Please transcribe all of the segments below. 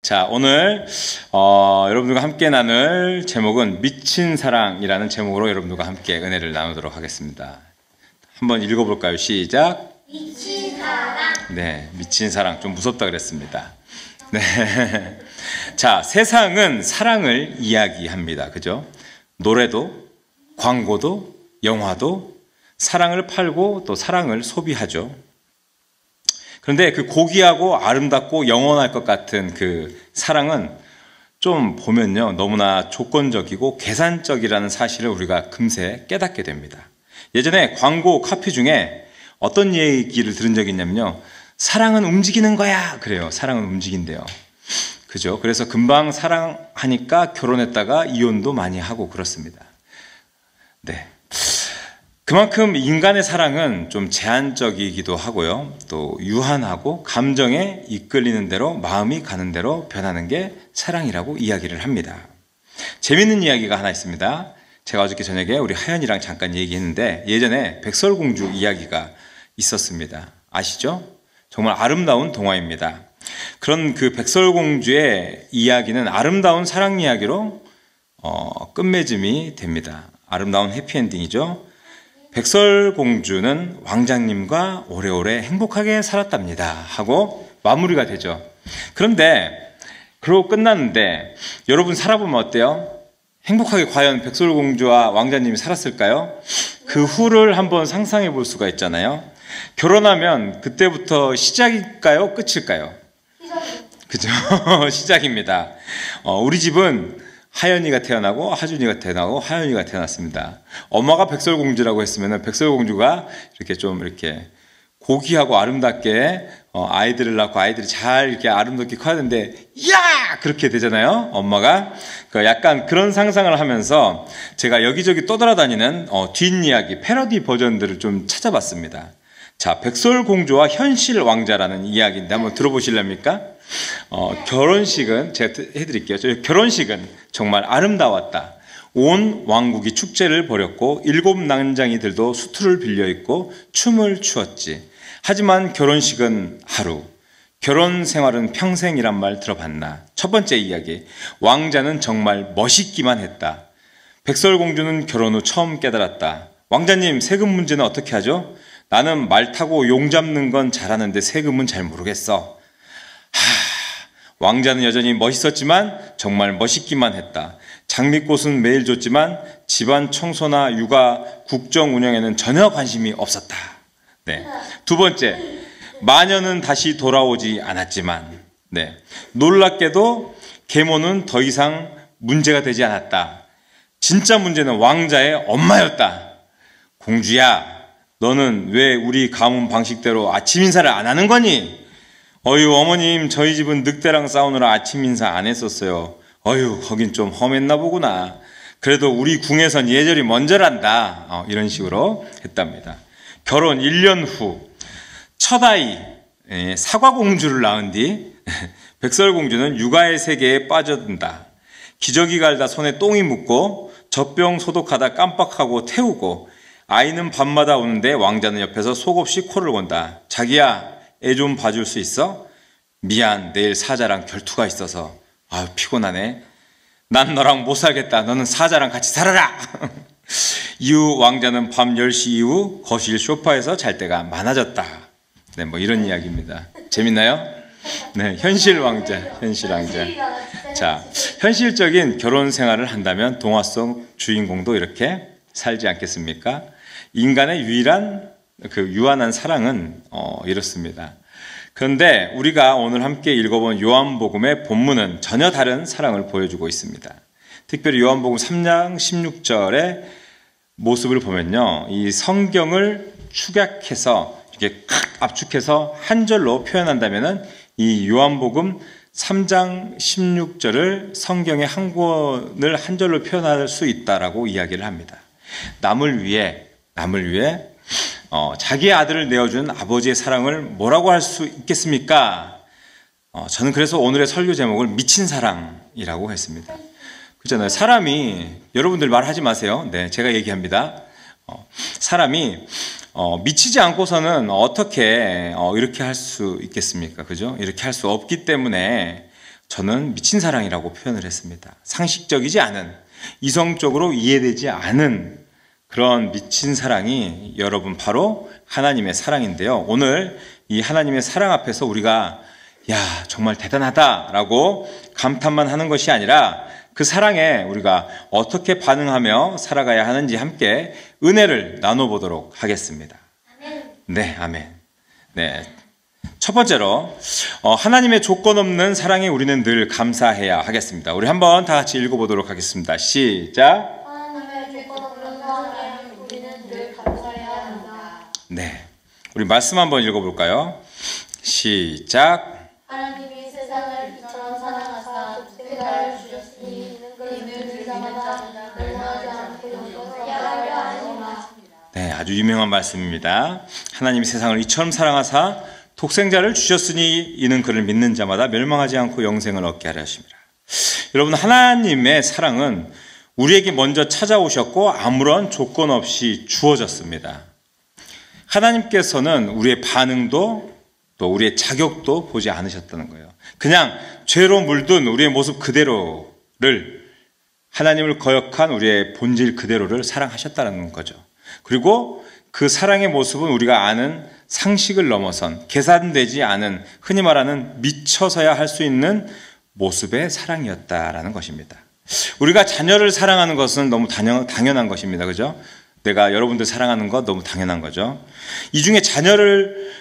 자, 오늘 여러분들과 함께 나눌 제목은 미친 사랑이라는 제목으로 여러분들과 함께 은혜를 나누도록 하겠습니다. 한번 읽어볼까요? 시작. 미친 사랑. 네, 미친 사랑. 좀 무섭다 그랬습니다. 네. 자, 세상은 사랑을 이야기합니다. 그죠? 노래도, 광고도, 영화도 사랑을 팔고 또 사랑을 소비하죠. 그런데 그 고귀하고 아름답고 영원할 것 같은 그 사랑은 좀 보면요, 너무나 조건적이고 계산적이라는 사실을 우리가 금세 깨닫게 됩니다. 예전에 광고 카피 중에 어떤 얘기를 들은 적이 있냐면요, 사랑은 움직이는 거야. 그래요. 사랑은 움직인대요. 그죠? 그래서 금방 사랑하니까 결혼했다가 이혼도 많이 하고 그렇습니다. 네. 그만큼 인간의 사랑은 좀 제한적이기도 하고요. 또 유한하고 감정에 이끌리는 대로 마음이 가는 대로 변하는 게 사랑이라고 이야기를 합니다. 재밌는 이야기가 하나 있습니다. 제가 어저께 저녁에 우리 하연이랑 잠깐 얘기했는데 예전에 백설공주 이야기가 있었습니다. 아시죠? 정말 아름다운 동화입니다. 그런 그 백설공주의 이야기는 아름다운 사랑 이야기로 끝맺음이 됩니다. 아름다운 해피엔딩이죠. 백설공주는 왕자님과 오래오래 행복하게 살았답니다 하고 마무리가 되죠. 그런데 그러고 끝났는데 여러분 살아보면 어때요? 행복하게 과연 백설공주와 왕자님이 살았을까요? 그 후를 한번 상상해 볼 수가 있잖아요. 결혼하면 그때부터 시작일까요? 끝일까요? 그죠? 시작입니다. 우리 집은 하연이가 태어나고 하준이가 태어나고 하연이가 태어났습니다. 엄마가 백설공주라고 했으면 백설공주가 이렇게 좀 이렇게 고귀하고 아름답게 아이들을 낳고 아이들이 잘 이렇게 아름답게 커야 되는데 야! 그렇게 되잖아요. 엄마가 약간 그런 상상을 하면서 제가 여기저기 떠돌아다니는 뒷이야기 패러디 버전들을 좀 찾아봤습니다. 자, 백설공주와 현실 왕자라는 이야기인데 한번 들어보실랍니까? 결혼식은 제가 해드릴게요. 결혼식은 정말 아름다웠다. 온 왕국이 축제를 벌였고 7 난장이들도 수투를 빌려 입고 춤을 추었지. 하지만 결혼식은 하루, 결혼 생활은 평생이란 말 들어봤나? 첫 번째 이야기, 왕자는 정말 멋있기만 했다. 백설공주는 결혼 후 처음 깨달았다. 왕자님, 세금 문제는 어떻게 하죠? 나는 말 타고 용 잡는 건 잘하는데 세금은 잘 모르겠어. 왕자는 여전히 멋있었지만 정말 멋있기만 했다. 장미꽃은 매일 줬지만 집안 청소나 육아, 국정 운영에는 전혀 관심이 없었다. 네. 두 번째, 마녀는 다시 돌아오지 않았지만, 네. 놀랍게도 계모는 더 이상 문제가 되지 않았다. 진짜 문제는 왕자의 엄마였다. 공주야, 너는 왜 우리 가문 방식대로 아침 인사를 안 하는 거니? 어휴, 어머님, 저희 집은 늑대랑 싸우느라 아침 인사 안 했었어요. 어휴, 거긴 좀 험했나 보구나. 그래도 우리 궁에선 예절이 먼저란다. 이런 식으로 했답니다. 결혼 1년 후 첫 아이 사과공주를 낳은 뒤 백설공주는 육아의 세계에 빠져든다. 기저귀 갈다 손에 똥이 묻고 젖병 소독하다 깜빡하고 태우고 아이는 밤마다 우는데 왕자는 옆에서 속없이 코를 건다. 자기야, 애 좀 봐줄 수 있어? 미안, 내일 사자랑 결투가 있어서. 아유, 피곤하네. 난 너랑 못 살겠다. 너는 사자랑 같이 살아라. 이후 왕자는 밤 10시 이후 거실 소파에서 잘 때가 많아졌다. 네, 뭐 이런 이야기입니다. 재밌나요? 네, 현실 왕자, 현실 왕자. 자, 현실적인 결혼 생활을 한다면 동화 속 주인공도 이렇게 살지 않겠습니까? 인간의 유일한 그 유한한 사랑은 이렇습니다. 그런데 우리가 오늘 함께 읽어본 요한복음의 본문은 전혀 다른 사랑을 보여주고 있습니다. 특별히 요한복음 3장 16절의 모습을 보면요, 이 성경을 축약해서 이렇게 압축해서 한 절로 표현한다면은 이 요한복음 3장 16절을 성경의 한 권을 한 절로 표현할 수 있다라고 이야기를 합니다. 남을 위해 자기의 아들을 내어준 아버지의 사랑을 뭐라고 할 수 있겠습니까? 저는 그래서 오늘의 설교 제목을 미친 사랑이라고 했습니다. 그렇잖아요. 사람이, 여러분들 말하지 마세요. 네, 제가 얘기합니다. 사람이 미치지 않고서는 어떻게 이렇게 할 수 있겠습니까? 그죠? 이렇게 할 수 없기 때문에 저는 미친 사랑이라고 표현을 했습니다. 상식적이지 않은, 이성적으로 이해되지 않은 그런 미친 사랑이 여러분 바로 하나님의 사랑인데요. 오늘 이 하나님의 사랑 앞에서 우리가 야, 정말 대단하다라고 감탄만 하는 것이 아니라 그 사랑에 우리가 어떻게 반응하며 살아가야 하는지 함께 은혜를 나눠보도록 하겠습니다. 네, 아멘. 네. 첫 번째로 하나님의 조건 없는 사랑에 우리는 늘 감사해야 하겠습니다. 우리 한번 다 같이 읽어보도록 하겠습니다. 시작. 하나님의 조건 없는 사랑에 우리는 늘 감사해야 한다. 네, 우리 말씀 한번 읽어볼까요? 시작. 하나님이 세상을 이처럼 사랑하사 독생자를 주셨으니 이는 그들마다 멸망하지 않고 영생하게 하려 하니라. 네, 아주 유명한 말씀입니다. 하나님이 세상을 이처럼 사랑하사 독생자를 주셨으니 이는 그를 믿는 자마다 멸망하지 않고 영생을 얻게 하려 하심이라. 여러분, 하나님의 사랑은 우리에게 먼저 찾아오셨고 아무런 조건 없이 주어졌습니다. 하나님께서는 우리의 반응도 또 우리의 자격도 보지 않으셨다는 거예요. 그냥 죄로 물든 우리의 모습 그대로를, 하나님을 거역한 우리의 본질 그대로를 사랑하셨다는 거죠. 그리고 그 사랑의 모습은 우리가 아는 상식을 넘어선, 계산되지 않은, 흔히 말하는 미쳐서야 할 수 있는 모습의 사랑이었다라는 것입니다. 우리가 자녀를 사랑하는 것은 너무 당연한 것입니다. 그죠? 내가 여러분들 사랑하는 것 너무 당연한 거죠. 이 중에 자녀를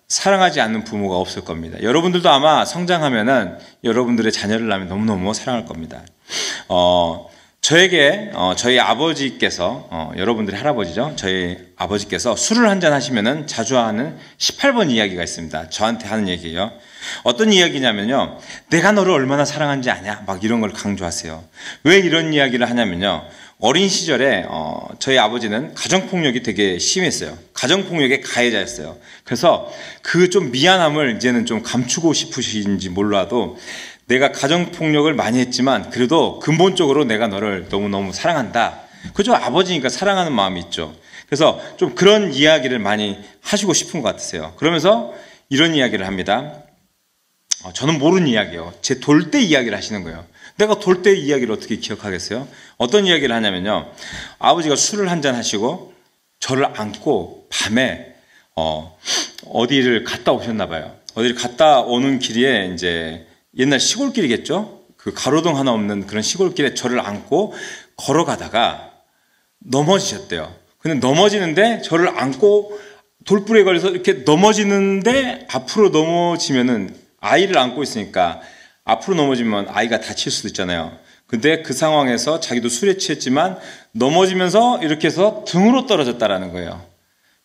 사랑하지 않는 부모가 없을 겁니다. 여러분들도 아마 성장하면은 여러분들의 자녀를 낳으면 너무너무 사랑할 겁니다. 저에게 저희 아버지께서, 여러분들의 할아버지죠. 저희 아버지께서 술을 한잔 하시면은 자주 하는 18번 이야기가 있습니다. 저한테 하는 얘기예요. 어떤 이야기냐면요, 내가 너를 얼마나 사랑하는지 아냐, 막 이런 걸 강조하세요. 왜 이런 이야기를 하냐면요, 어린 시절에 저희 아버지는 가정폭력이 되게 심했어요. 가정폭력의 가해자였어요. 그래서 그 좀 미안함을 이제는 좀 감추고 싶으신지 몰라도, 내가 가정폭력을 많이 했지만 그래도 근본적으로 내가 너를 너무너무 사랑한다. 그죠? 아버지니까 사랑하는 마음이 있죠. 그래서 좀 그런 이야기를 많이 하시고 싶은 것 같으세요. 그러면서 이런 이야기를 합니다. 저는 모르는 이야기예요. 제 돌 때 이야기를 하시는 거예요. 내가 돌 때 이야기를 어떻게 기억하겠어요? 어떤 이야기를 하냐면요, 아버지가 술을 한잔 하시고 저를 안고 밤에 어디를 갔다 오셨나 봐요. 어디를 갔다 오는 길에, 이제 옛날 시골길이겠죠? 그 가로등 하나 없는 그런 시골길에 저를 안고 걸어가다가 넘어지셨대요. 근데 넘어지는데 저를 안고 돌부리에 걸려서 이렇게 넘어지는데, 앞으로 넘어지면은 아이를 안고 있으니까 앞으로 넘어지면 아이가 다칠 수도 있잖아요. 근데 그 상황에서 자기도 술에 취했지만 넘어지면서 이렇게 해서 등으로 떨어졌다라는 거예요.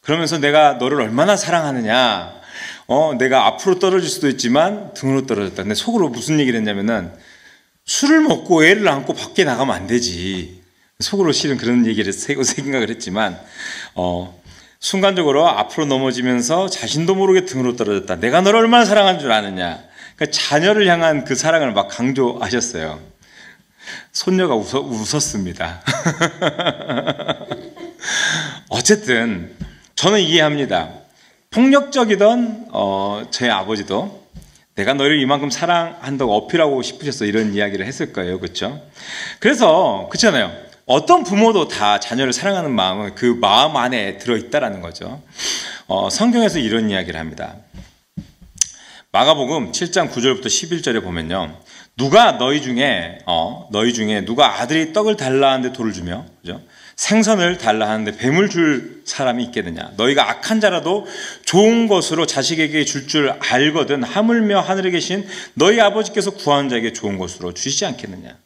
그러면서 내가 너를 얼마나 사랑하느냐, 내가 앞으로 떨어질 수도 있지만 등으로 떨어졌다. 근데 속으로 무슨 얘기를 했냐면은, 술을 먹고 애를 안고 밖에 나가면 안 되지. 속으로 실은 그런 얘기를 생각을 했지만, 순간적으로 앞으로 넘어지면서 자신도 모르게 등으로 떨어졌다. 내가 너를 얼마나 사랑하는 줄 아느냐. 그러니까 자녀를 향한 그 사랑을 막 강조하셨어요. 손녀가 웃었습니다. 어쨌든 저는 이해합니다. 폭력적이던 제 아버지도 내가 너를 이만큼 사랑한다고 어필하고 싶으셔서 이런 이야기를 했을 거예요. 그렇죠? 그래서 그렇잖아요. 어떤 부모도 다 자녀를 사랑하는 마음은 그 마음 안에 들어있다라는 거죠. 성경에서 이런 이야기를 합니다. 마가복음 7장 9절부터 11절에 보면요, 누가 너희 중에 누가 아들이 떡을 달라 하는데 돌을 주며, 그죠? 생선을 달라 하는데 뱀을 줄 사람이 있겠느냐? 너희가 악한 자라도 좋은 것으로 자식에게 줄 알거든 하물며 하늘에 계신 너희 아버지께서 구하는 자에게 좋은 것으로 주시지 않겠느냐?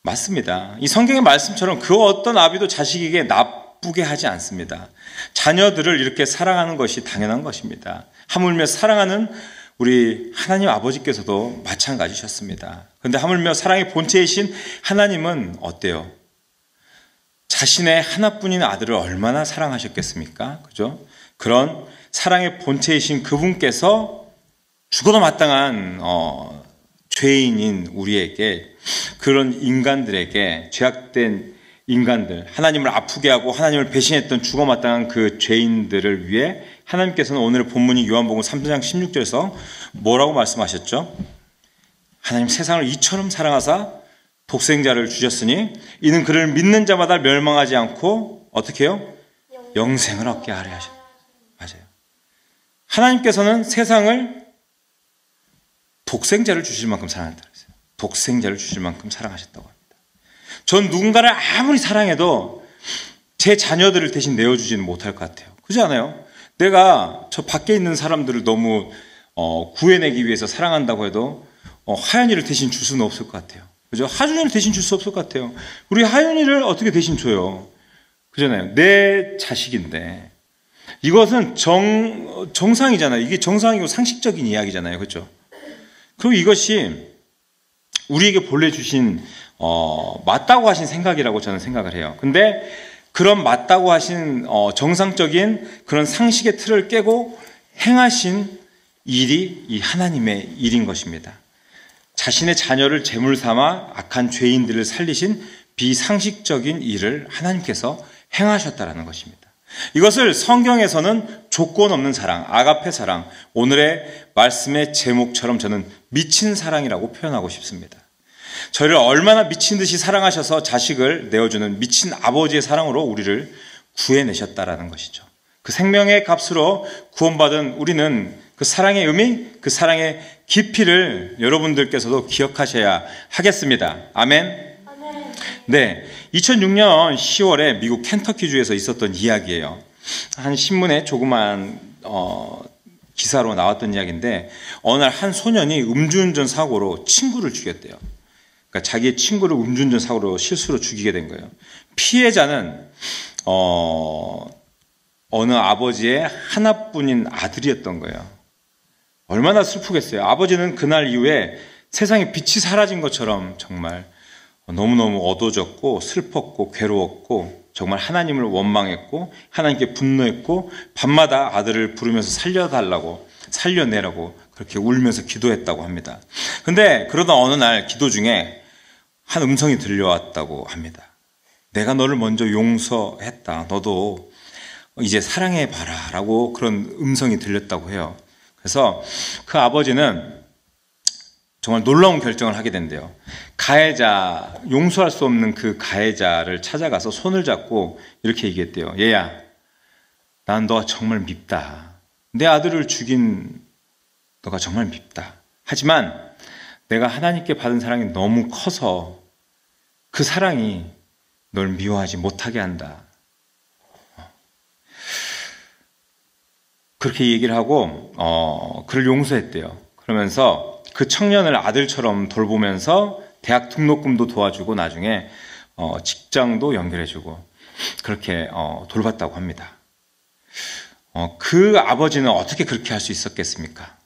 맞습니다. 이 성경의 말씀처럼 그 어떤 아비도 자식에게 나쁘게 하지 않습니다. 자녀들을 이렇게 사랑하는 것이 당연한 것입니다. 하물며 사랑하는 우리 하나님 아버지께서도 마찬가지셨습니다. 그런데 하물며 사랑의 본체이신 하나님은 어때요? 자신의 하나뿐인 아들을 얼마나 사랑하셨겠습니까? 그죠? 그런 사랑의 본체이신 그분께서 죽어도 마땅한 죄인인 우리에게, 그런 인간들에게, 죄악된 인간들, 하나님을 아프게 하고 하나님을 배신했던 죽어마땅한 그 죄인들을 위해 하나님께서는 오늘 본문이 요한복음 3장 16절에서 뭐라고 말씀하셨죠? 하나님 세상을 이처럼 사랑하사 독생자를 주셨으니 이는 그를 믿는 자마다 멸망하지 않고 어떻게 해요? 영생을 얻게 하려 하셨. 맞아요. 하나님께서는 세상을 독생자를 주실 만큼 사랑했다고 했어요. 독생자를 주실 만큼 사랑하셨다고 합니다. 전 누군가를 아무리 사랑해도 제 자녀들을 대신 내어주지는 못할 것 같아요. 그렇지 않아요? 내가 저 밖에 있는 사람들을 너무 구해내기 위해서 사랑한다고 해도 하연이를 대신 줄 수는 없을 것 같아요. 그죠? 하준이를 대신 줄 수 없을 것 같아요. 우리 하연이를 어떻게 대신 줘요? 그잖아요. 내 자식인데. 이것은 정상이잖아요. 이게 정상이고 상식적인 이야기잖아요. 그렇죠? 그리고 이것이 우리에게 본래 주신 맞다고 하신 생각이라고 저는 생각을 해요. 근데 그런 맞다고 하신 정상적인 그런 상식의 틀을 깨고 행하신 일이 이 하나님의 일인 것입니다. 자신의 자녀를 제물 삼아 악한 죄인들을 살리신 비상식적인 일을 하나님께서 행하셨다라는 것입니다. 이것을 성경에서는 조건 없는 사랑, 아가페 사랑, 오늘의 말씀의 제목처럼 저는 미친 사랑이라고 표현하고 싶습니다. 저희를 얼마나 미친 듯이 사랑하셔서 자식을 내어주는 미친 아버지의 사랑으로 우리를 구해내셨다라는 것이죠. 그 생명의 값으로 구원받은 우리는 그 사랑의 의미, 그 사랑의 깊이를 여러분들께서도 기억하셔야 하겠습니다. 아멘. 네, 2006년 10월에 미국 켄터키주에서 있었던 이야기예요. 한 신문에 조그만 기사로 나왔던 이야기인데 어느 날 한 소년이 음주운전 사고로 친구를 죽였대요. 그러니까 자기의 친구를 음주운전 사고로 실수로 죽이게 된 거예요. 피해자는 어느 아버지의 하나뿐인 아들이었던 거예요. 얼마나 슬프겠어요. 아버지는 그날 이후에 세상에 빛이 사라진 것처럼 정말 너무너무 어두워졌고 슬펐고 괴로웠고 정말 하나님을 원망했고 하나님께 분노했고 밤마다 아들을 부르면서 살려달라고 살려내라고 그렇게 울면서 기도했다고 합니다. 근데 그러다 어느 날 기도 중에 한 음성이 들려왔다고 합니다. 내가 너를 먼저 용서했다. 너도 이제 사랑해봐라 라고 그런 음성이 들렸다고 해요. 그래서 그 아버지는 정말 놀라운 결정을 하게 된대요. 가해자, 용서할 수 없는 그 가해자를 찾아가서 손을 잡고 이렇게 얘기했대요. 얘야, 난 너가 정말 밉다. 내 아들을 죽인 너가 정말 밉다. 하지만 내가 하나님께 받은 사랑이 너무 커서 그 사랑이 널 미워하지 못하게 한다. 그렇게 얘기를 하고 그를 용서했대요. 그러면서 그 청년을 아들처럼 돌보면서 대학 등록금도 도와주고 나중에 직장도 연결해주고 그렇게 돌봤다고 합니다. 그 아버지는 어떻게 그렇게 할 수 있었겠습니까?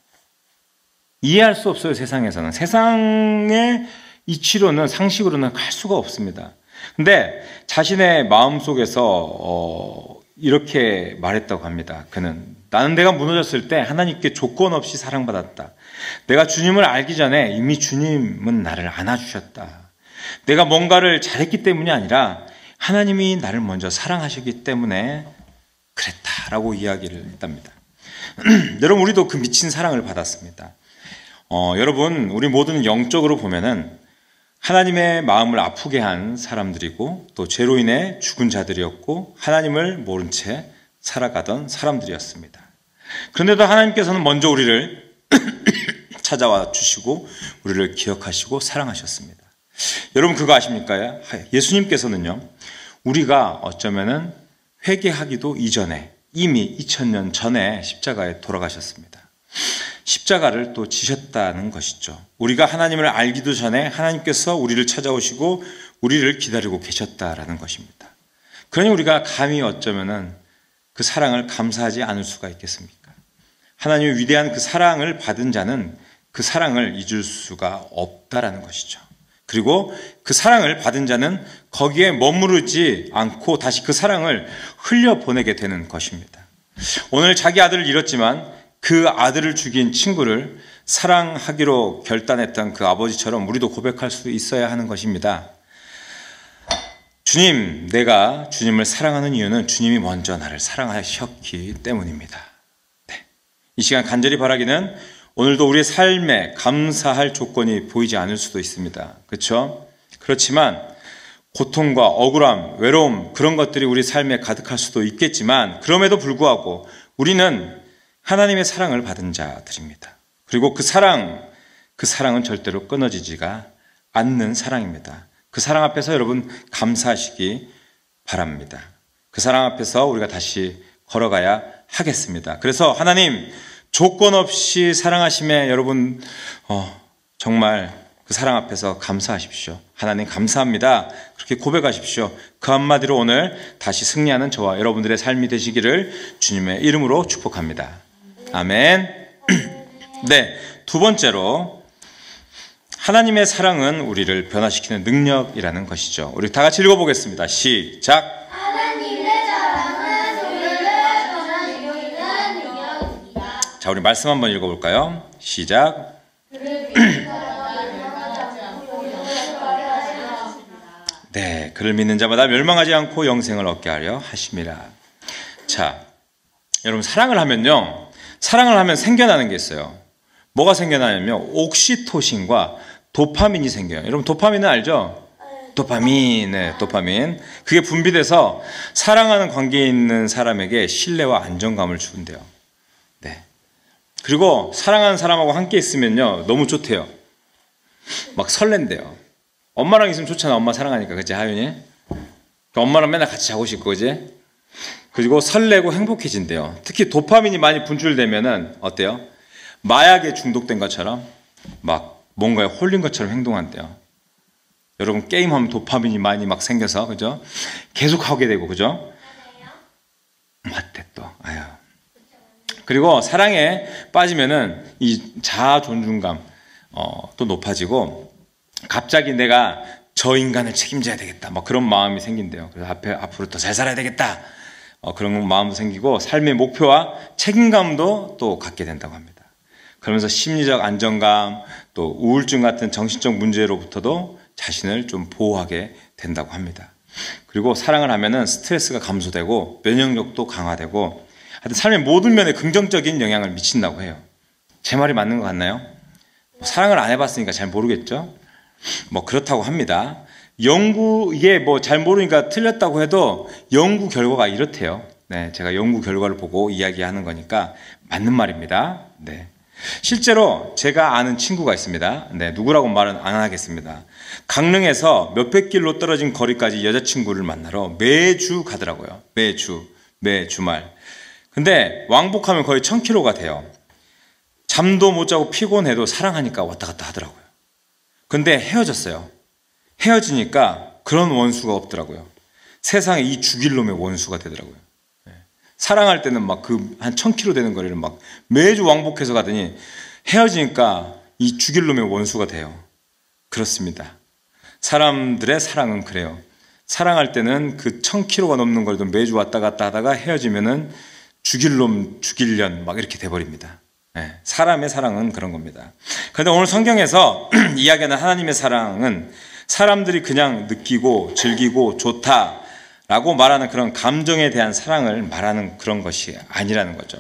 이해할 수 없어요. 세상에서는. 세상의 이치로는 상식으로는 갈 수가 없습니다. 근데 자신의 마음속에서 이렇게 말했다고 합니다. 그는 나는 내가 무너졌을 때 하나님께 조건 없이 사랑받았다. 내가 주님을 알기 전에 이미 주님은 나를 안아주셨다. 내가 뭔가를 잘했기 때문이 아니라 하나님이 나를 먼저 사랑하셨기 때문에 그랬다라고 이야기를 했답니다. 여러분 우리도 그 미친 사랑을 받았습니다. 여러분 우리 모두는 영적으로 보면은 하나님의 마음을 아프게 한 사람들이고 또 죄로 인해 죽은 자들이었고 하나님을 모른 채 살아가던 사람들이었습니다. 그런데도 하나님께서는 먼저 우리를 찾아와 주시고 우리를 기억하시고 사랑하셨습니다. 여러분 그거 아십니까? 예수님께서는요 우리가 어쩌면은 회개하기도 이전에 이미 2000년 전에 십자가에 돌아가셨습니다. 십자가를 또 지셨다는 것이죠. 우리가 하나님을 알기도 전에 하나님께서 우리를 찾아오시고 우리를 기다리고 계셨다라는 것입니다. 그러니 우리가 감히 어쩌면은 그 사랑을 감사하지 않을 수가 있겠습니까? 하나님의 위대한 그 사랑을 받은 자는 그 사랑을 잊을 수가 없다라는 것이죠. 그리고 그 사랑을 받은 자는 거기에 머무르지 않고 다시 그 사랑을 흘려보내게 되는 것입니다. 오늘 자기 아들을 잃었지만 그 아들을 죽인 친구를 사랑하기로 결단했던 그 아버지처럼 우리도 고백할 수 있어야 하는 것입니다. 주님, 내가 주님을 사랑하는 이유는 주님이 먼저 나를 사랑하셨기 때문입니다. 네. 이 시간 간절히 바라기는 오늘도 우리의 삶에 감사할 조건이 보이지 않을 수도 있습니다. 그렇죠? 그렇지만 고통과 억울함, 외로움 그런 것들이 우리 삶에 가득할 수도 있겠지만 그럼에도 불구하고 우리는 하나님의 사랑을 받은 자들입니다. 그리고 그 사랑은 절대로 끊어지지가 않는 사랑입니다. 그 사랑 앞에서 여러분 감사하시기 바랍니다. 그 사랑 앞에서 우리가 다시 걸어가야 하겠습니다. 그래서 하나님 조건 없이 사랑하심에 여러분 정말 그 사랑 앞에서 감사하십시오. 하나님 감사합니다. 그렇게 고백하십시오. 그 한마디로 오늘 다시 승리하는 저와 여러분들의 삶이 되시기를 주님의 이름으로 축복합니다. 아멘. 네, 두 번째로 하나님의 사랑은 우리를 변화시키는 능력이라는 것이죠. 우리 다 같이 읽어보겠습니다. 시작. 하나님의 사랑은 우리를 변화시키는 능력입니다. 자, 우리 말씀 한번 읽어볼까요? 시작. 네, 그를 믿는 자마다 멸망하지 않고 영생을 얻게 하려 하심이라. 자, 여러분 사랑을 하면 생겨나는 게 있어요. 뭐가 생겨나냐면요, 옥시토신과 도파민이 생겨요. 여러분 도파민은 알죠? 도파민, 네, 도파민. 그게 분비돼서 사랑하는 관계에 있는 사람에게 신뢰와 안정감을 주는데요. 네. 그리고 사랑하는 사람하고 함께 있으면요, 너무 좋대요. 막 설렌대요. 엄마랑 있으면 좋잖아. 엄마 사랑하니까, 그치, 하윤이? 엄마랑 맨날 같이 자고 싶고, 그치? 그리고 설레고 행복해진대요. 특히 도파민이 많이 분출되면은 어때요? 마약에 중독된 것처럼 막 뭔가에 홀린 것처럼 행동한대요. 여러분 게임하면 도파민이 많이 막 생겨서, 그죠? 계속 하게 되고, 그죠? 맞대 또. 아유. 그리고 사랑에 빠지면은 이 자아 존중감 또 높아지고 갑자기 내가 저 인간을 책임져야 되겠다, 막 그런 마음이 생긴대요. 그래서 앞으로 더 잘 살아야 되겠다, 그런 마음도 생기고 삶의 목표와 책임감도 또 갖게 된다고 합니다. 그러면서 심리적 안정감, 또 우울증 같은 정신적 문제로부터도 자신을 좀 보호하게 된다고 합니다. 그리고 사랑을 하면은 스트레스가 감소되고 면역력도 강화되고 하여튼 삶의 모든 면에 긍정적인 영향을 미친다고 해요. 제 말이 맞는 것 같나요? 사랑을 안 해봤으니까 잘 모르겠죠? 뭐 그렇다고 합니다. 연구에 뭐 잘 모르니까 틀렸다고 해도 연구 결과가 이렇대요. 네, 제가 연구 결과를 보고 이야기하는 거니까 맞는 말입니다. 네. 실제로 제가 아는 친구가 있습니다. 네, 누구라고 말은 안 하겠습니다. 강릉에서 몇백 킬로 떨어진 거리까지 여자친구를 만나러 매주 가더라고요. 매 주말. 근데 왕복하면 거의 1000km가 돼요. 잠도 못 자고 피곤해도 사랑하니까 왔다 갔다 하더라고요. 근데 헤어졌어요. 헤어지니까 그런 원수가 없더라고요. 세상에 이 죽일 놈의 원수가 되더라고요. 사랑할 때는 막 한 1000km 되는 거리를 막 매주 왕복해서 가더니 헤어지니까 이 죽일 놈의 원수가 돼요. 그렇습니다. 사람들의 사랑은 그래요. 사랑할 때는 그 1000km가 넘는 거리도 매주 왔다 갔다 하다가 헤어지면은 죽일 놈, 죽일년 막 이렇게 돼버립니다. 네, 사람의 사랑은 그런 겁니다. 그런데 오늘 성경에서 이야기하는 하나님의 사랑은 사람들이 그냥 느끼고 즐기고 좋다라고 말하는 그런 감정에 대한 사랑을 말하는 그런 것이 아니라는 거죠.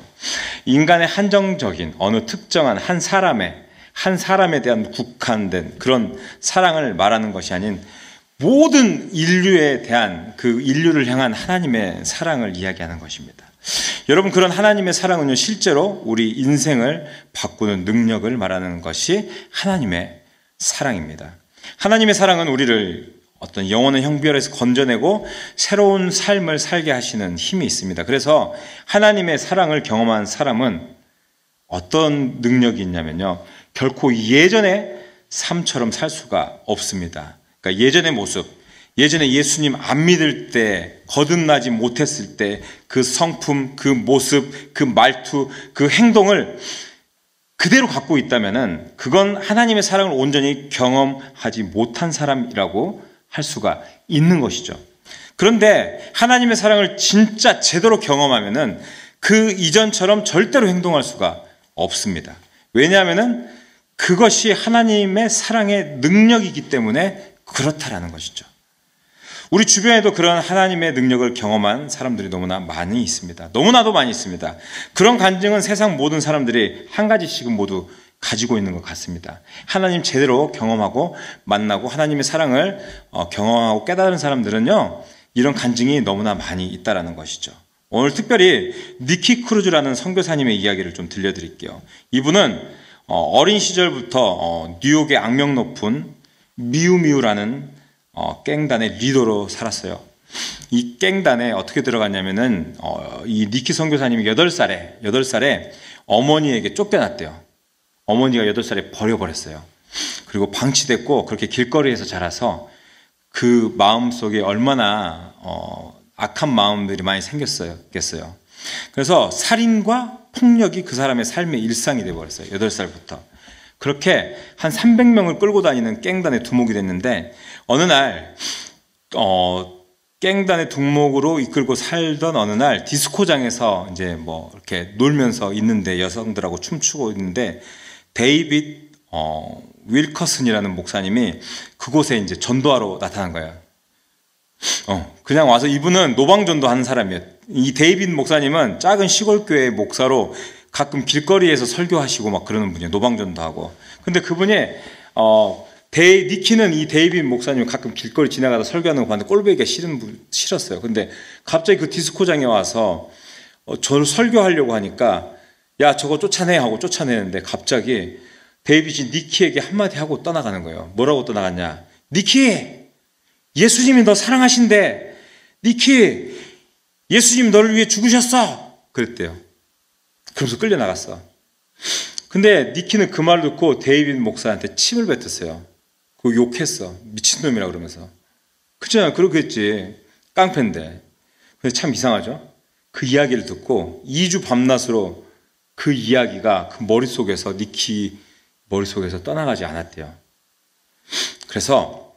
인간의 한정적인 어느 특정한 한 사람에 대한 국한된 그런 사랑을 말하는 것이 아닌 모든 인류에 대한 그 인류를 향한 하나님의 사랑을 이야기하는 것입니다. 여러분, 그런 하나님의 사랑은요, 실제로 우리 인생을 바꾸는 능력을 말하는 것이 하나님의 사랑입니다. 하나님의 사랑은 우리를 어떤 영혼의 형벌에서 건져내고 새로운 삶을 살게 하시는 힘이 있습니다. 그래서 하나님의 사랑을 경험한 사람은 어떤 능력이 있냐면요, 결코 예전의 삶처럼 살 수가 없습니다. 그러니까 예전의 모습, 예전에 예수님 안 믿을 때, 거듭나지 못했을 때 그 성품, 그 모습, 그 말투, 그 행동을 그대로 갖고 있다면은 그건 하나님의 사랑을 온전히 경험하지 못한 사람이라고 할 수가 있는 것이죠. 그런데 하나님의 사랑을 진짜 제대로 경험하면은 그 이전처럼 절대로 행동할 수가 없습니다. 왜냐하면은 그것이 하나님의 사랑의 능력이기 때문에 그렇다라는 것이죠. 우리 주변에도 그런 하나님의 능력을 경험한 사람들이 너무나 많이 있습니다. 너무나도 많이 있습니다. 그런 간증은 세상 모든 사람들이 한 가지씩은 모두 가지고 있는 것 같습니다. 하나님 제대로 경험하고 만나고 하나님의 사랑을 경험하고 깨달은 사람들은요, 이런 간증이 너무나 많이 있다라는 것이죠. 오늘 특별히 니키 크루즈라는 선교사님의 이야기를 좀 들려드릴게요. 이분은 어린 시절부터 뉴욕의 악명 높은 미우미우라는 깽단의 리더로 살았어요. 이 깽단에 어떻게 들어갔냐면은 이 니키 선교사님이 8살에 어머니에게 쫓겨났대요. 어머니가 8살에 버려버렸어요. 그리고 방치됐고 그렇게 길거리에서 자라서 그 마음속에 얼마나 악한 마음들이 많이 생겼겠어요. 그래서 살인과 폭력이 그 사람의 삶의 일상이 되어버렸어요. 8살부터. 그렇게 한 300명을 끌고 다니는 깽단의 두목이 됐는데 어느 날 깽단의 두목으로 이끌고 살던 어느 날 디스코장에서 이제 뭐 이렇게 놀면서 있는데 여성들하고 춤추고 있는데 데이빗 윌커슨이라는 목사님이 그곳에 이제 전도하러 나타난 거예요. 그냥 와서 이분은 노방전도 하는 사람이에요. 이 데이빗 목사님은 작은 시골교회 목사로 가끔 길거리에서 설교하시고 막 그러는 분이에요. 노방전도 하고. 근데 그분이 니키는 이 데이빗 목사님 가끔 길거리 지나가다 설교하는 거 봤는데 꼴보기가 싫었어요. 근데 갑자기 그 디스코장에 와서 저를 설교하려고 하니까 야 저거 쫓아내 하고 쫓아내는데 갑자기 데이빗이 니키에게 한마디 하고 떠나가는 거예요. 뭐라고 떠나갔냐? 니키! 예수님이 너 사랑하신대. 니키! 예수님 너를 위해 죽으셨어. 그랬대요. 그러면서 끌려나갔어. 근데 니키는 그 말을 듣고 데이빗 목사한테 침을 뱉었어요. 그거 욕했어. 미친놈이라 그러면서. 그렇잖아. 그렇겠지. 깡패인데. 근데 참 이상하죠? 그 이야기를 듣고 2주 밤낮으로 그 이야기가 그 머릿속에서 니키 머릿속에서 떠나가지 않았대요. 그래서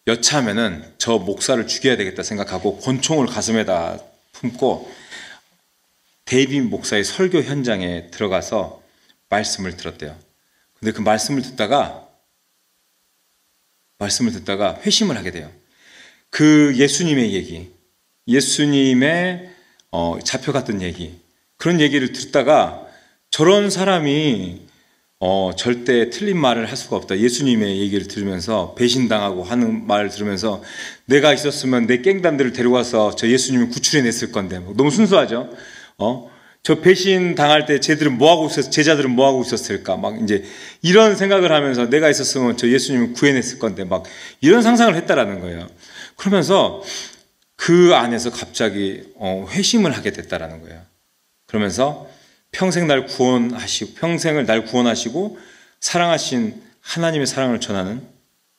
여차하면은 저 목사를 죽여야 되겠다 생각하고 권총을 가슴에다 품고 데이빗 목사의 설교 현장에 들어가서 말씀을 들었대요. 근데 그 말씀을 듣다가 회심을 하게 돼요. 그 예수님의 얘기, 예수님의 잡혀갔던 얘기, 그런 얘기를 듣다가 저런 사람이 절대 틀린 말을 할 수가 없다. 예수님의 얘기를 들으면서 배신당하고 하는 말을 들으면서 내가 있었으면 내 깽단들을 데려와서 저 예수님을 구출해냈을 건데 너무 순수하죠. 저 배신 당할 때 제자들은 뭐 하고 있었을까? 막 이제 이런 생각을 하면서 내가 있었으면 저 예수님을 구해냈을 건데 막 이런 상상을 했다라는 거예요. 그러면서 그 안에서 갑자기 회심을 하게 됐다라는 거예요. 그러면서 평생을 날 구원하시고 사랑하신 하나님의 사랑을 전하는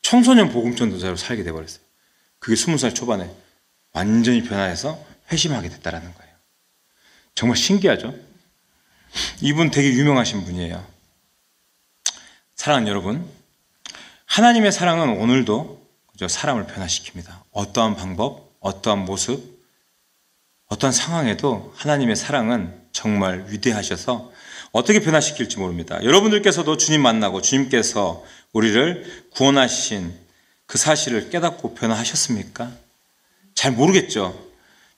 청소년 복음전도자로 살게 돼버렸어요. 그게 20살 초반에 완전히 변화해서 회심하게 됐다라는 거예요. 정말 신기하죠? 이분 되게 유명하신 분이에요. 사랑하는 여러분, 하나님의 사랑은 오늘도 사람을 변화시킵니다. 어떠한 방법, 어떠한 모습, 어떠한 상황에도 하나님의 사랑은 정말 위대하셔서 어떻게 변화시킬지 모릅니다. 여러분들께서도 주님 만나고 주님께서 우리를 구원하신 그 사실을 깨닫고 변화하셨습니까? 잘 모르겠죠.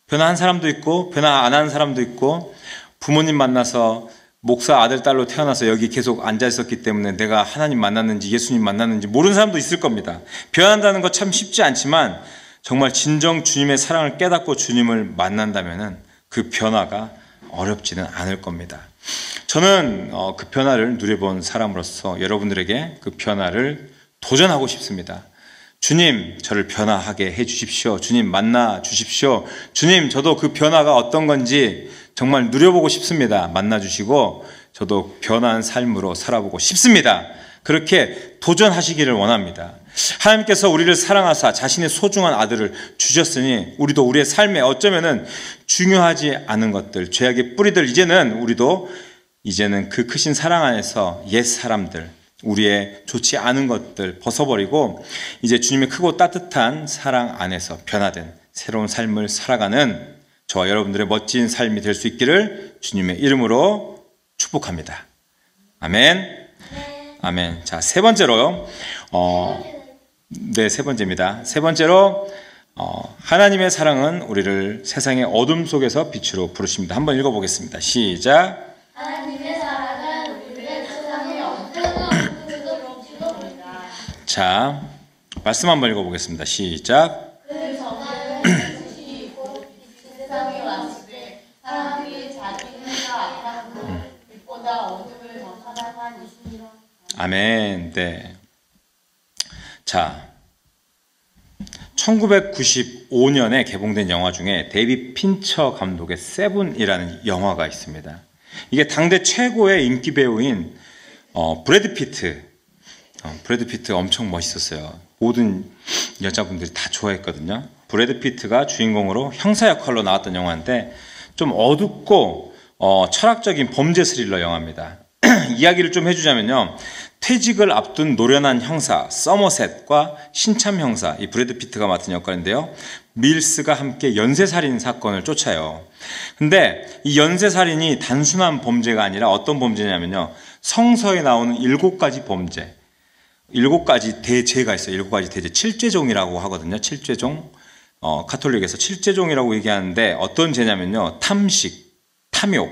변화한 사람도 있고 변화 안 한 사람도 있고 부모님 만나서 목사 아들 딸로 태어나서 여기 계속 앉아 있었기 때문에 내가 하나님 만났는지 예수님 만났는지 모르는 사람도 있을 겁니다. 변한다는 거 참 쉽지 않지만 정말 진정 주님의 사랑을 깨닫고 주님을 만난다면 그 변화가 어렵지는 않을 겁니다. 저는 그 변화를 누려본 사람으로서 여러분들에게 그 변화를 도전하고 싶습니다. 주님, 저를 변화하게 해 주십시오. 주님, 만나 주십시오. 주님, 저도 그 변화가 어떤 건지 정말 누려보고 싶습니다. 만나 주시고 저도 변화한 삶으로 살아보고 싶습니다. 그렇게 도전하시기를 원합니다. 하나님께서 우리를 사랑하사 자신의 소중한 아들을 주셨으니 우리도 우리의 삶에 어쩌면은 중요하지 않은 것들, 죄악의 뿌리들 이제는 그 크신 사랑 안에서 옛 사람들, 우리의 좋지 않은 것들 벗어버리고 이제 주님의 크고 따뜻한 사랑 안에서 변화된 새로운 삶을 살아가는 저와 여러분들의 멋진 삶이 될 수 있기를 주님의 이름으로 축복합니다. 아멘. 아멘. 자, 세 번째로요. 네, 세 번째입니다. 세 번째로 하나님의 사랑은 우리를 세상의 어둠 속에서 빛으로 부르십니다. 한번 읽어보겠습니다. 시작. 하나님의 사랑은 우리를 세상의 어떤 것으로 부릅니다. 자, 말씀 한번 읽어보겠습니다. 시작. 그 전에는 빛이 곧 세상에 왔을 때 사람이 자기 행위가 악함으로 빛보다 어둠을 더 사랑한 이시니라. 아멘. 네. 자, 1995년에 개봉된 영화 중에 데이빗 핀처 감독의 세븐이라는 영화가 있습니다. 이게 당대 최고의 인기 배우인 브래드 피트. 브래드 피트 엄청 멋있었어요. 모든 여자분들이 다 좋아했거든요. 브래드 피트가 주인공으로 형사 역할로 나왔던 영화인데 좀 어둡고 철학적인 범죄 스릴러 영화입니다. 이야기를 좀 해주자면요. 퇴직을 앞둔 노련한 형사 서머셋과 신참 형사, 이 브래드 피트가 맡은 역할인데요. 밀스가 함께 연쇄살인 사건을 쫓아요. 근데 이 연쇄살인이 단순한 범죄가 아니라 어떤 범죄냐면요. 성서에 나오는 7가지 범죄, 7가지 대죄가 있어요. 7가지 대죄, 칠죄종이라고 하거든요. 칠죄종. 카톨릭에서 칠죄종이라고 얘기하는데 어떤 죄냐면요. 탐식, 탐욕,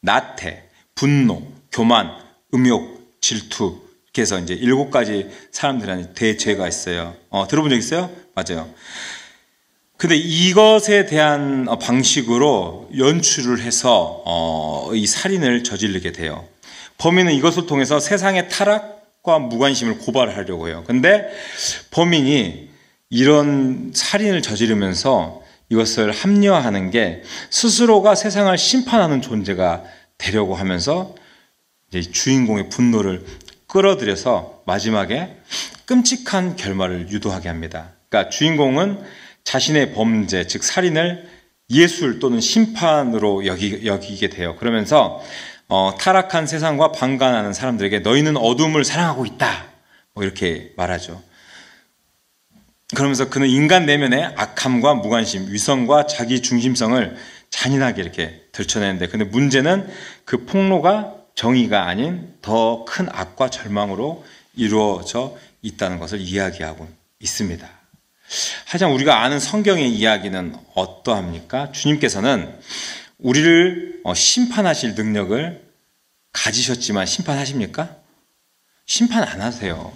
나태, 분노, 교만, 음욕, 질투. 이렇게 해서 이제 7가지 사람들한테 대죄가 있어요. 들어본 적 있어요? 맞아요. 근데 이것에 대한 방식으로 연출을 해서 이 살인을 저지르게 돼요. 범인은 이것을 통해서 세상의 타락과 무관심을 고발하려고 해요. 근데 범인이 이런 살인을 저지르면서 이것을 합리화하는 게 스스로가 세상을 심판하는 존재가 되려고 하면서 이제 주인공의 분노를 끌어들여서 마지막에 끔찍한 결말을 유도하게 합니다. 그러니까 주인공은 자신의 범죄, 즉 살인을 예술 또는 심판으로 여기게 돼요. 그러면서 타락한 세상과 방관하는 사람들에게 너희는 어둠을 사랑하고 있다. 이렇게 말하죠. 그러면서 그는 인간 내면의 악함과 무관심, 위선과 자기 중심성을 잔인하게 이렇게 들춰내는데, 근데 문제는 그 폭로가 정의가 아닌 더 큰 악과 절망으로 이루어져 있다는 것을 이야기하고 있습니다. 하지만 우리가 아는 성경의 이야기는 어떠합니까? 주님께서는 우리를 심판하실 능력을 가지셨지만 심판하십니까? 심판 안 하세요.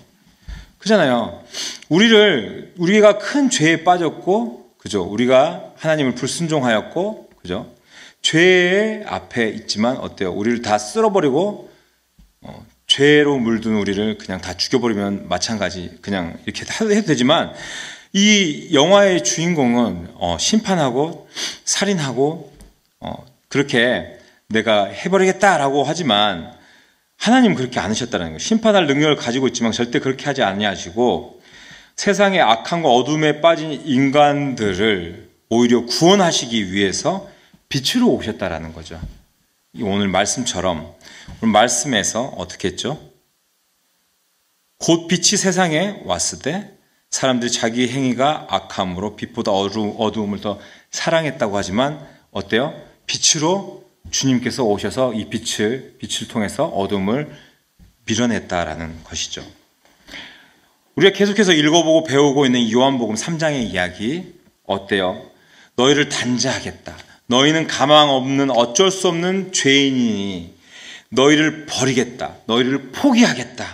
그잖아요. 우리가 큰 죄에 빠졌고, 그죠? 우리가 하나님을 불순종하였고, 그죠? 죄의 앞에 있지만 어때요? 우리를 다 쓸어버리고 죄로 물든 우리를 그냥 다 죽여버리면 마찬가지 그냥 이렇게 해도 되지만 이 영화의 주인공은 심판하고 살인하고 그렇게 내가 해버리겠다라고 하지만 하나님 그렇게 안 하셨다는 거예요. 심판할 능력을 가지고 있지만 절대 그렇게 하지 아니하시고 세상의 악함과 어둠에 빠진 인간들을 오히려 구원하시기 위해서 빛으로 오셨다라는 거죠. 오늘 말씀처럼 오늘 말씀에서 어떻게 했죠? 곧 빛이 세상에 왔을 때 사람들이 자기 행위가 악함으로 빛보다 어두움을 더 사랑했다고 하지만 어때요? 빛으로 주님께서 오셔서 이 빛을 통해서 어둠을 밀어냈다라는 것이죠. 우리가 계속해서 읽어보고 배우고 있는 요한복음 3장의 이야기 어때요? 너희를 단죄하겠다. 너희는 가망 없는 어쩔 수 없는 죄인이니 너희를 버리겠다. 너희를 포기하겠다.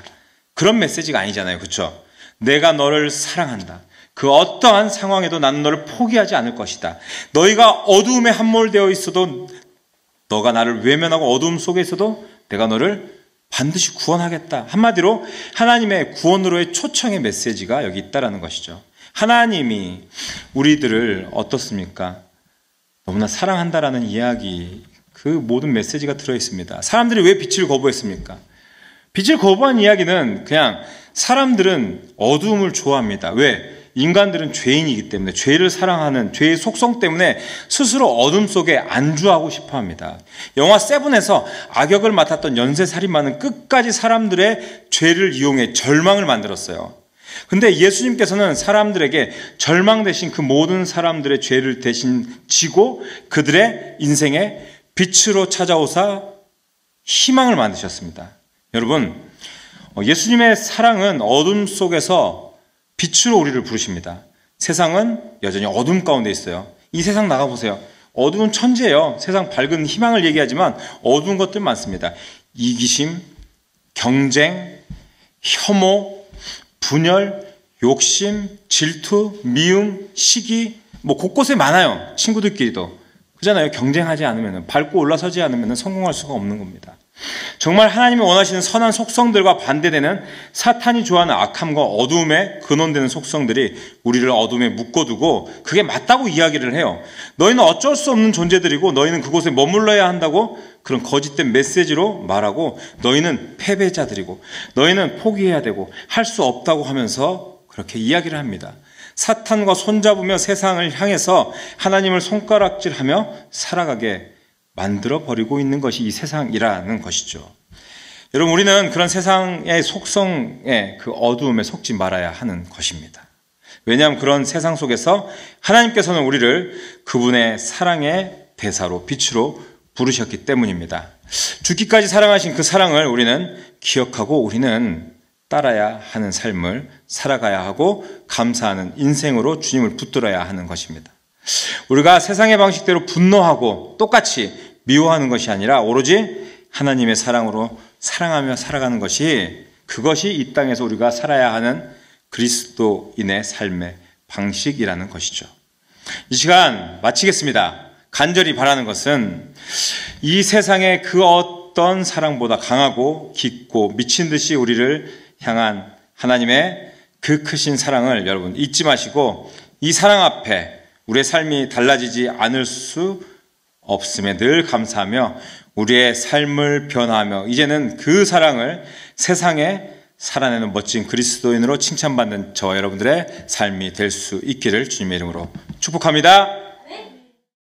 그런 메시지가 아니잖아요. 그렇죠? 내가 너를 사랑한다. 그 어떠한 상황에도 나는 너를 포기하지 않을 것이다. 너희가 어두움에 함몰되어 있어도 너가 나를 외면하고 어두움 속에 있어도 내가 너를 반드시 구원하겠다. 한마디로 하나님의 구원으로의 초청의 메시지가 여기 있다라는 것이죠. 하나님이 우리들을 어떻습니까? 너무나 사랑한다라는 이야기, 그 모든 메시지가 들어있습니다. 사람들이 왜 빛을 거부했습니까? 빛을 거부한 이야기는 그냥 사람들은 어두움을 좋아합니다. 왜? 인간들은 죄인이기 때문에 죄를 사랑하는 죄의 속성 때문에 스스로 어둠 속에 안주하고 싶어합니다. 영화 세븐에서 악역을 맡았던 연쇄살인마는 끝까지 사람들의 죄를 이용해 절망을 만들었어요. 근데 예수님께서는 사람들에게 절망 대신 그 모든 사람들의 죄를 대신 지고 그들의 인생에 빛으로 찾아오사 희망을 만드셨습니다. 여러분, 예수님의 사랑은 어둠 속에서 빛으로 우리를 부르십니다. 세상은 여전히 어둠 가운데 있어요. 이 세상 나가보세요. 어두운 천지예요. 세상 밝은 희망을 얘기하지만 어두운 것들 많습니다. 이기심, 경쟁, 혐오, 분열, 욕심, 질투, 미움, 시기, 뭐 곳곳에 많아요. 친구들끼리도. 그잖아요. 경쟁하지 않으면, 밟고 올라서지 않으면 성공할 수가 없는 겁니다. 정말 하나님이 원하시는 선한 속성들과 반대되는 사탄이 좋아하는 악함과 어두움에 근원되는 속성들이 우리를 어둠에 묶어두고 그게 맞다고 이야기를 해요. 너희는 어쩔 수 없는 존재들이고 너희는 그곳에 머물러야 한다고 그런 거짓된 메시지로 말하고 너희는 패배자들이고 너희는 포기해야 되고 할 수 없다고 하면서 그렇게 이야기를 합니다. 사탄과 손잡으며 세상을 향해서 하나님을 손가락질하며 살아가게 만들어버리고 있는 것이 이 세상이라는 것이죠. 여러분, 우리는 그런 세상의 속성의 그 어두움에 속지 말아야 하는 것입니다. 왜냐하면 그런 세상 속에서 하나님께서는 우리를 그분의 사랑의 대사로, 빛으로 부르셨기 때문입니다. 죽기까지 사랑하신 그 사랑을 우리는 기억하고 우리는 따라야 하는 삶을 살아가야 하고 감사하는 인생으로 주님을 붙들어야 하는 것입니다. 우리가 세상의 방식대로 분노하고 똑같이 미워하는 것이 아니라 오로지 하나님의 사랑으로 사랑하며 살아가는 것이 그것이 이 땅에서 우리가 살아야 하는 그리스도인의 삶의 방식이라는 것이죠. 이 시간 마치겠습니다. 간절히 바라는 것은 이 세상의 그 어떤 사랑보다 강하고 깊고 미친 듯이 우리를 향한 하나님의 그 크신 사랑을 여러분 잊지 마시고 이 사랑 앞에 우리의 삶이 달라지지 않을 수 없음에 늘 감사하며 우리의 삶을 변화하며 이제는 그 사랑을 세상에 살아내는 멋진 그리스도인으로 칭찬받는 저와 여러분들의 삶이 될 수 있기를 주님의 이름으로 축복합니다.